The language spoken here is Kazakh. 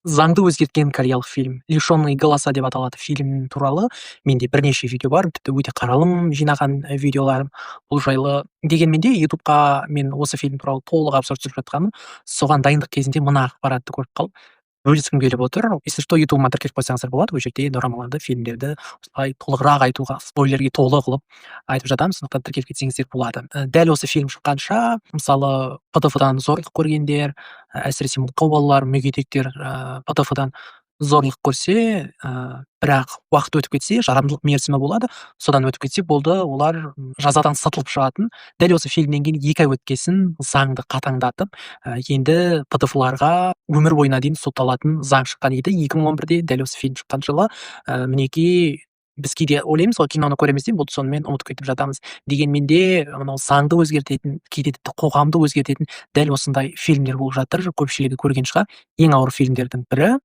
Заңды өзгерткен кореялық фильм "Лишённый голоса" деп аталады. Фильм туралы менде бірнеше видео бар, тіпті өте қаралым жинаған видеоларым бұл жайлы. Дегенмен де "Ютубқа" мен осы фильм туралы толық обзор түсіріп жатқаным соған дайындық кезінде мына ақпаратты көріп қалып бөліскім келіп отыр. Если что, "Ютубыма" тіркеліп қойсаңыздар болады. Ол жерде дорамаларды, фильмдерді осылай толығырақ айтуға, спойлерге толы қылып айтып жатамын. Сондықтан тіркеліп кетсеңіздер болады. Дәл осы фильм шыққанша, мысалы, ПТФ-дан зорлық көргендер, әсіресе мылқау балалар, мүгедектер, ПТФ-дан зорлық көрсе, бірақ уақыт өтіп кетсе, жарамдылық мерзімі болады. Содан өтіп кетсе болды, олар жазадан сытылып шығатын. Дәл осы фильмнен кейін 2 ай өткесін заңды қатаңдатып, енді ПТФ-ларға өмір бойына дейін сотталатын заң шыққан еді 2011-де, дәл осы фильм шыққан жылы. Мінекей біз кейде ойлаймыз ғой, киноны көреміз де болды сонымен ұмытып кетіп жатамыз. Дегенмен де мынау заңды өзгертетін, кейде тіпті қоғамды өзгертетін дәл осындай фильмдер болып жатыр. Көпшілігі көрген шығар. Ең ауыр фильмдердің бірі